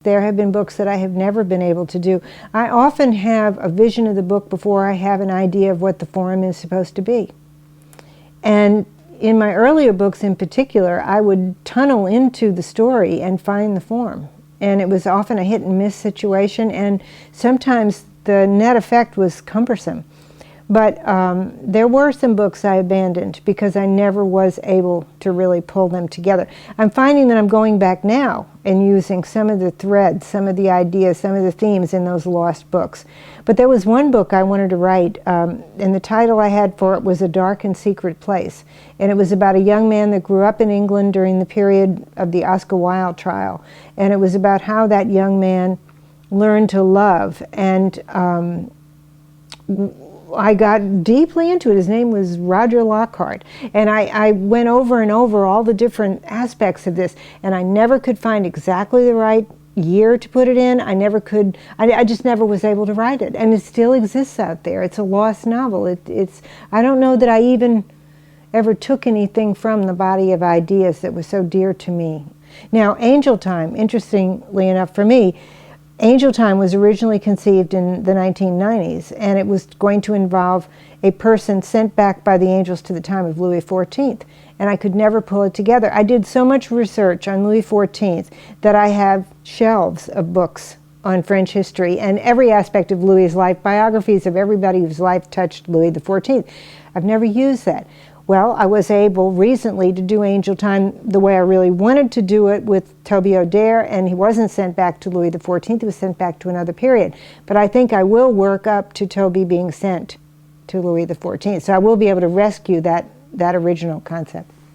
There have been books that I have never been able to do. I often have a vision of the book before I have an idea of what the form is supposed to be. And in my earlier books in particular, I would tunnel into the story and find the form. And it was often a hit and miss situation, and sometimes the net effect was cumbersome. But there were some books I abandoned because I never was able to really pull them together. I'm finding that I'm going back now and using some of the threads, some of the ideas, some of the themes in those lost books. But there was one book I wanted to write, and the title I had for it was A Dark and Secret Place. And it was about a young man that grew up in England during the period of the Oscar Wilde trial. And it was about how that young man learned to love. And I got deeply into it. His name was Roger Lockhart. And I went over and over all the different aspects of this, and I never could find exactly the right year to put it in. I just never was able to write it. And it still exists out there. It's a lost novel. I don't know that I even ever took anything from the body of ideas that was so dear to me. Now, Angel Time, interestingly enough for me, Angel Time was originally conceived in the 1990s, and it was going to involve a person sent back by the angels to the time of Louis XIV, and I could never pull it together. I did so much research on Louis XIV that I have shelves of books on French history and every aspect of Louis's life, biographies of everybody whose life touched Louis XIV. I've never used that. Well, I was able recently to do Angel Time the way I really wanted to do it with Toby O'Dare, and he wasn't sent back to Louis XIV, he was sent back to another period. But I think I will work up to Toby being sent to Louis XIV, so I will be able to rescue that original concept.